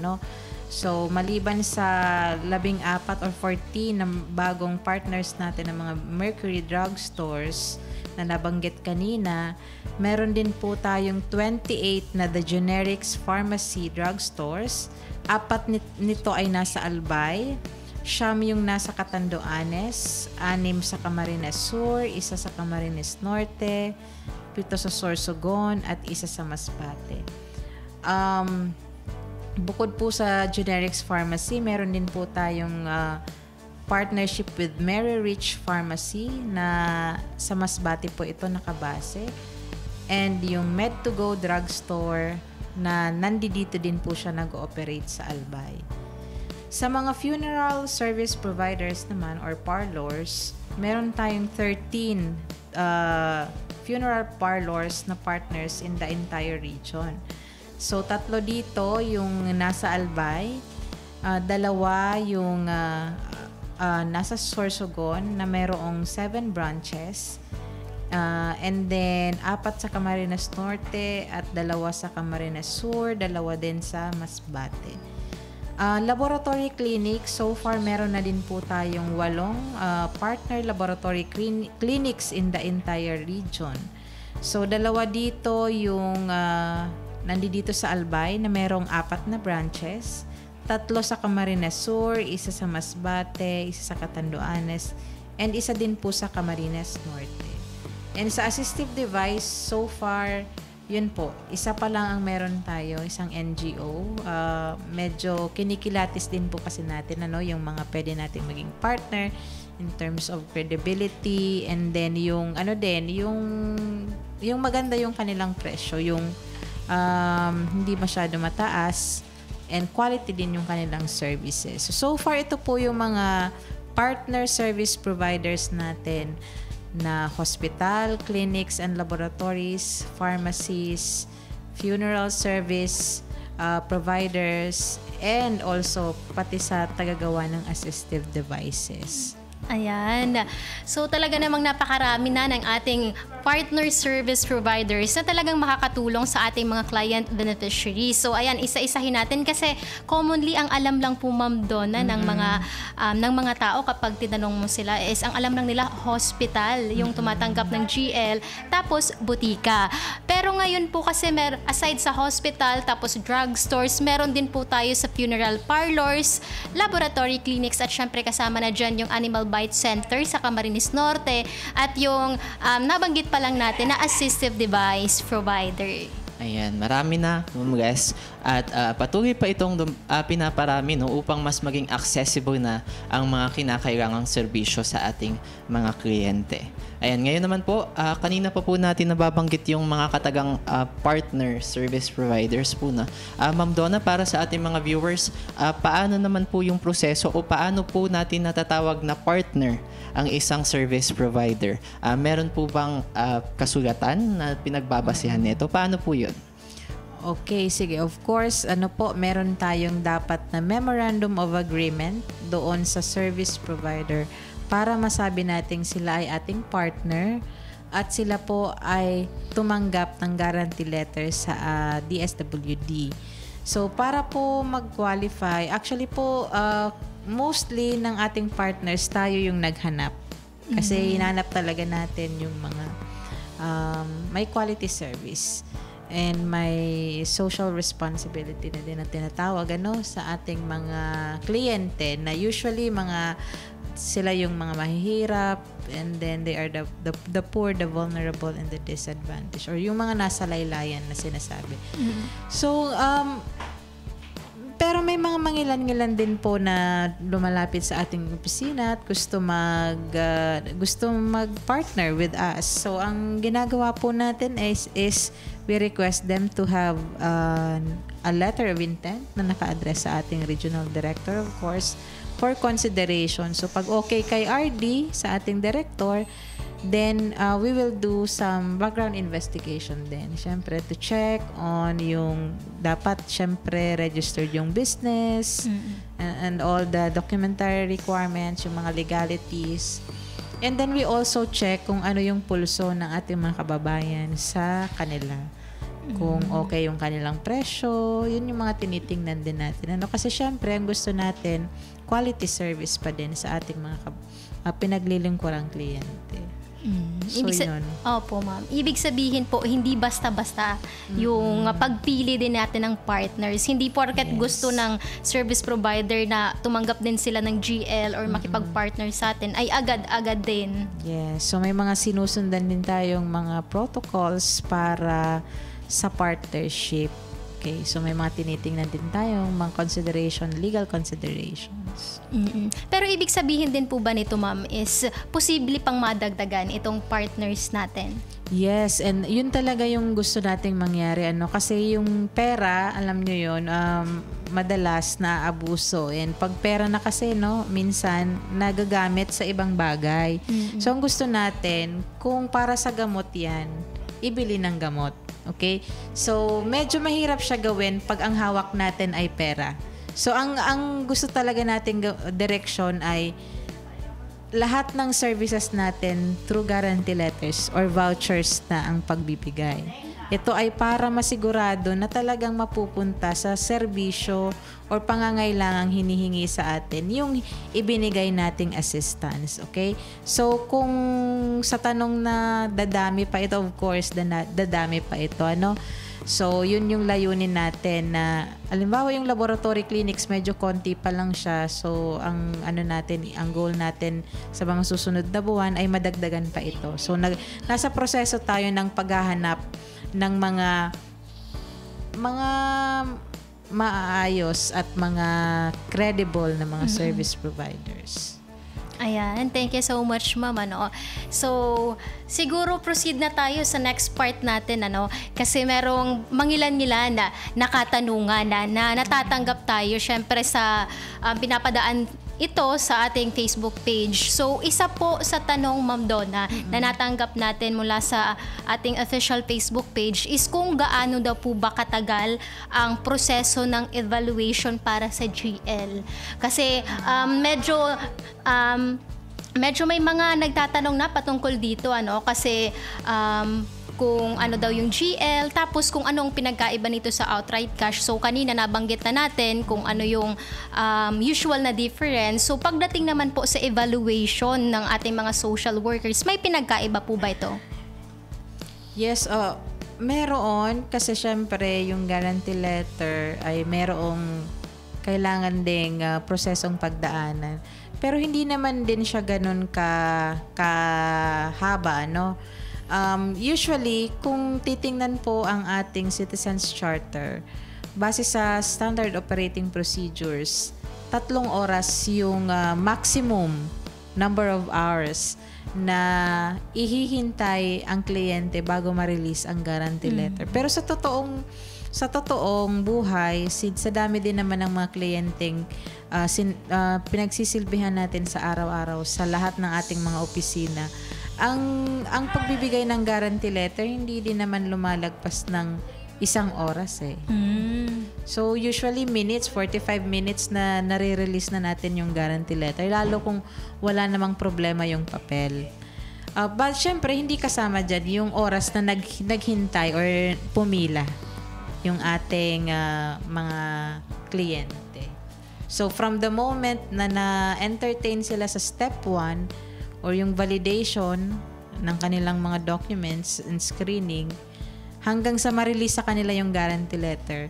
So, maliban sa 14 or 14 na bagong partners natin ng mga Mercury drugstores na nabanggit kanina, meron din po tayong 28 na the generics pharmacy drugstores. 4 nito ay nasa Albay, 9 yung nasa Catanduanes, 6 sa Camarines Sur, 1 sa Camarines Norte, 7 sa Sorsogon, at 1 sa Masbate. Bukod po sa generics pharmacy, meron din po tayong partnership with Mary Rich Pharmacy na sa Masbate po ito nakabase. And yung Med2Go drugstore na nandito din po siya nag-ooperate sa Albay. Sa mga funeral service providers naman or parlors, meron tayong 13 funeral parlors na partners in the entire region. So, 3 dito yung nasa Albay, 2 yung nasa Sorsogon na mayroong 7 branches, and then 4 sa Camarines Norte at 2 sa Camarines Sur, 2 din sa Masbate. Laboratory clinic, so far meron na din po tayong 8 partner laboratory clinics in the entire region. So, 2 dito yung nandito sa Albay na merong 4 na branches, 3 sa Camarines Sur, 1 sa Masbate, 1 sa Catanduanes, and 1 din po sa Camarines Norte. And sa assistive device, so far, yun po, 1 pa lang ang meron tayo, isang NGO. Medyo kinikilatis din po kasi natin yung mga pwede natin maging partner in terms of credibility, and then yung yung maganda yung kanilang presyo, yung hindi masyado mataas, and quality din yung kanilang services. So far, ito po yung mga partner service providers natin na hospital, clinics and laboratories, pharmacies, funeral service providers, and also pati sa tagagawa ng assistive devices. Ayan. So talaga namang napakarami na ng ating partner service providers na talagang makakatulong sa ating mga client beneficiaries. So ayan, isa-isahin natin kasi commonly ang alam lang po Ma'am Donna ng mga tao kapag tinanong mo sila is ang alam lang nila hospital, yung tumatanggap ng GL, tapos butika. Pero ngayon po kasi aside sa hospital tapos drugstores, meron din po tayo sa funeral parlors, laboratory clinics, at syempre kasama na dyan yung Animal Bite Center sa Camarines Norte at yung nabanggit pa lang natin na assistive device provider. Ayan, marami na, Ma'am Res. At patuloy pa itong pinaparami upang mas maging accessible na ang mga kinakailangang serbisyo sa ating mga kliyente. Ayan, ngayon naman po, kanina pa po natin nababanggit yung mga katagang partner service providers po na. Ma'am Donna, para sa ating mga viewers, paano naman po yung proseso o paano po natin natatawag na partner ang isang service provider? Meron po bang kasulatan na pinagbabasehan nito? Paano po yun? Okay, sige. Of course, meron tayong dapat na memorandum of agreement doon sa service provider para masabi nating sila ay ating partner at sila po ay tumanggap ng guarantee letter sa DSWD. So, para po mag-qualify, actually po, mostly ng ating partners, tayo yung naghanap. Kasi hinanap talaga natin yung mga may quality service and may social responsibility na din na tinatawag sa ating mga kliyente na usually sila yung mga mahihirap and then they are the poor, the vulnerable, and the disadvantaged or yung mga nasa laylayan na sinasabi. So, pero may mga mangilan-ngilan din po na lumalapit sa ating opisina at gusto mag-partner with us. So, ang ginagawa po natin is we request them to have a letter of intent na naka-address sa ating regional director, of course, for consideration. So, pag okay kay RD sa ating director, then we will do some background investigation din. Siyempre, to check on yung dapat siyempre registered yung business and all the documentary requirements, yung mga legalities. And then we also check kung ano yung pulso ng ating mga kababayan sa kanila. Kung okay yung kanilang presyo, yun yung mga tinitingnan din natin. Kasi syempre, ang gusto natin, quality service pa din sa ating mga pinaglilingkurang kliyente. So, yun. Opo, ma'am. Ibig sabihin po, hindi basta-basta yung pagpili din natin ng partners. Hindi porket gusto ng service provider na tumanggap din sila ng GL or makipag-partner sa atin, ay agad-agad din. Yes. So, may mga sinusundan din tayong mga protocols para sa partnership. Okay, so may mga tinitingnan din tayong mga legal considerations. Pero ibig sabihin din po ba nito, ma'am, is posible pang madagdagan itong partners natin? Yes, and yun talaga yung gusto nating mangyari. Kasi yung pera, alam nyo yun, madalas na abuso. And pag pera na kasi, minsan nagagamit sa ibang bagay. So ang gusto natin, kung para sa gamot yan, ibili ng gamot. Okay? So, medyo mahirap siya gawin pag ang hawak natin ay pera. So, ang gusto talaga nating direction ay lahat ng services natin through guarantee letters or vouchers na ang pagbibigay. Ito ay para masigurado na talagang mapupunta sa serbisyo or pangangailangang hinihingi sa atin yung ibinigay nating assistance. Okay? So, kung sa tanong na dadami pa ito, of course, dadami pa ito. So, yun yung layunin natin na, halimbawa yung laboratory clinics, medyo konti pa lang siya. So, ang goal natin sa mga susunod na buwan ay madagdagan pa ito. So, nasa proseso tayo ng paghahanap ng mga maayos at mga credible na mga service providers. Ayan, thank you so much, ma'am. So, siguro proceed na tayo sa next part natin, kasi merong mangilan-ngilan na nakatanungan na natatanggap tayo syempre sa pinapadaan ito sa ating Facebook page. So, isa po sa tanong, Ma'am Donna, na natanggap natin mula sa ating official Facebook page is kung gaano daw po ba katagal ang proseso ng evaluation para sa GL. Kasi medyo may mga nagtatanong na patungkol dito, kasi kung ano daw yung GL, tapos kung anong pinagkaiba nito sa outright cash. So, kanina nabanggit na natin kung ano yung usual na difference. So, pagdating naman po sa evaluation ng ating mga social workers, may pinagkaiba po ba ito? Yes, meron. Kasi syempre, yung guarantee letter ay merong kailangan ding prosesong pagdaanan. Pero hindi naman din siya ganun kahaba, Usually, kung titingnan po ang ating Citizens Charter, base sa standard operating procedures, 3 oras yung maximum number of hours na ihihintay ang kliyente bago ma-release ang guarantee letter. Pero sa totoong buhay, sa dami din naman ng mga kliyenteng pinagsisilbihan natin sa araw-araw sa lahat ng ating mga opisina, ang pagbibigay ng guarantee letter hindi din naman lumalagpas ng 1 oras eh. So usually 45 minutes na nare-release na natin yung guarantee letter, lalo kung wala namang problema yung papel. But syempre hindi kasama dyan yung oras na naghintay or pumila yung ating mga kliyente. So from the moment na na-entertain sila sa step 1 or yung validation ng kanilang mga documents and screening, hanggang sa ma-release sa kanila yung guarantee letter,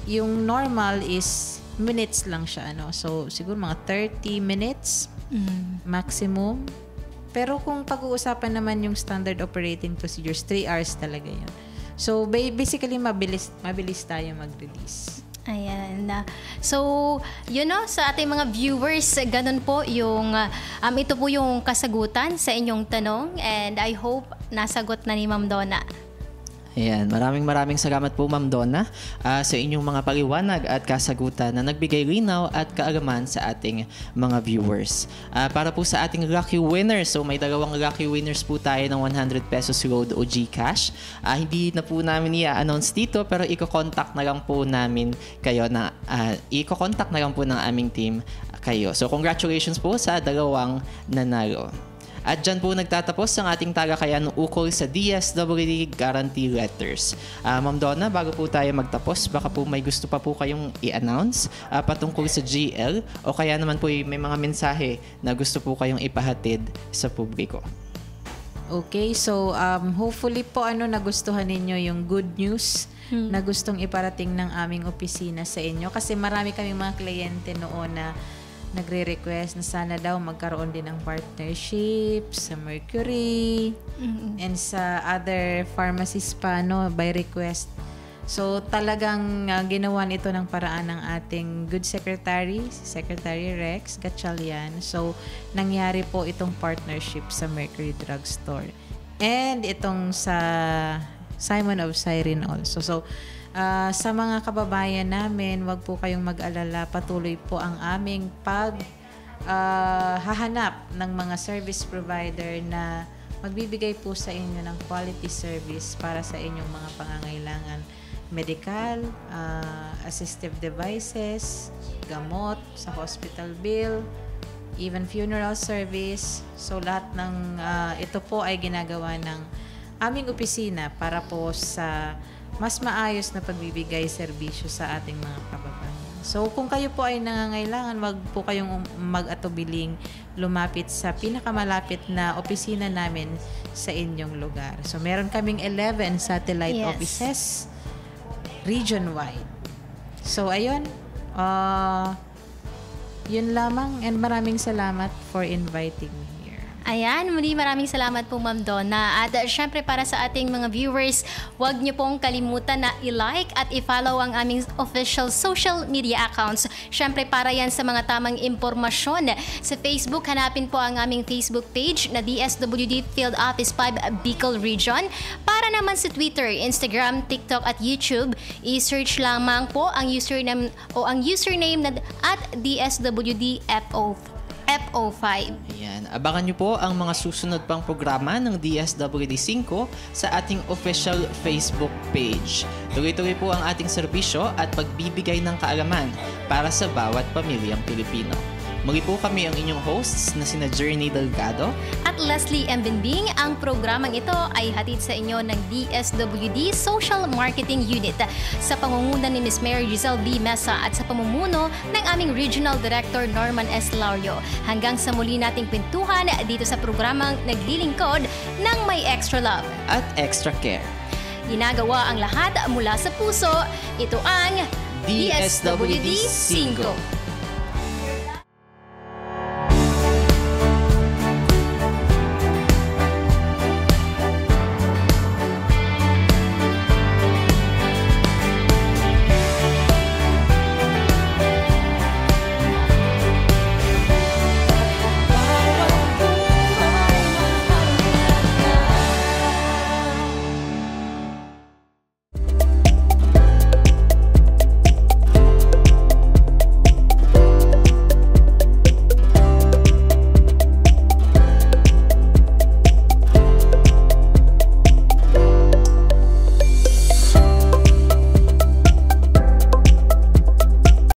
yung normal is minutes lang siya. So, siguro mga 30 minutes maximum. Pero kung pag-uusapan naman yung standard operating procedures, 3 hours talaga yun. So, basically, mabilis tayo mag-release. Ayan. So, sa ating mga viewers, ganun po yung, ito po yung kasagutan sa inyong tanong, and I hope nasagot na ni Ma'am Donna. Ayan, maraming salamat po Ma'am Donna sa inyong mga paliwanag at kasagutan na nagbigay linaw at kaalaman sa ating mga viewers. Para po sa ating lucky winners, so may 2 lucky winners po tayo ng 100 pesos load o GCash. Hindi na po namin i-announce dito, pero i-contact na lang po namin kayo i-contact na lang po ng aming team kayo. So congratulations po sa 2 nanalo. At dyan po nagtatapos ang ating talakayan ukol sa DSWD Guarantee Letters. Ma'am Donna, bago po tayo magtapos, baka po may gusto pa po kayong i-announce patungkol sa GL, o kaya naman po may mga mensahe na gusto po kayong ipahatid sa publiko. Okay, so hopefully po nagustuhan ninyo yung good news na gustong iparating ng aming opisina sa inyo, kasi marami kaming mga kliyente noon na nagre-request na sana daw magkaroon din ng partnership sa Mercury and sa other pharmacies pa by request. So talagang ginawa nito ng paraan ng ating good secretary, si Secretary Rex Gatchalian. So nangyari po itong partnership sa Mercury Drugstore and itong sa Simon of Cyrene also. So sa mga kababayan namin, wag po kayong mag-alala. Patuloy po ang aming hahanap ng mga service provider na magbibigay po sa inyo ng quality service para sa inyong mga pangangailangan. Medical, assistive devices, gamot, sa hospital bill, even funeral service. So lahat ng ito po ay ginagawa ng aming opisina para po sa mas maayos na pagbibigay serbisyo sa ating mga kababayan. So kung kayo po ay nangangailangan, wag po kayong mag-atubiling lumapit sa pinakamalapit na opisina namin sa inyong lugar. So meron kaming 11 satellite offices region-wide. So ayun, yun lamang, and maraming salamat for inviting me. Ayan, muli maraming salamat po Ma'am Donna. At syempre para sa ating mga viewers, huwag niyo pong kalimutan na i-like at i-follow ang aming official social media accounts. Syempre para yan sa mga tamang impormasyon. Sa Facebook, hanapin po ang aming Facebook page na DSWD Field Office 5 Bicol Region. Para naman sa Twitter, Instagram, TikTok at YouTube, i-search lamang po ang username na at DSWD FO5. Ayan. Abangan nyo po ang mga susunod pang programa ng DSWD5 sa ating official Facebook page. Tuloy-tuloy po ang ating serbisyo at pagbibigay ng kaalaman para sa bawat pamilyang Pilipino. Muli po kami ang inyong hosts na sina Journey Delgado at Leslie M. Binbing. Ang programang ito ay hatid sa inyo ng DSWD Social Marketing Unit sa pangunguna ni Ms. Mary Giselle B. Mesa at sa pamumuno ng aming Regional Director Norman S. Laurio. Hanggang sa muli nating pintuhan dito sa programang naglilingkod ng May Extra Love at Extra Care. Ginagawa ang lahat mula sa puso. Ito ang DSWD 5.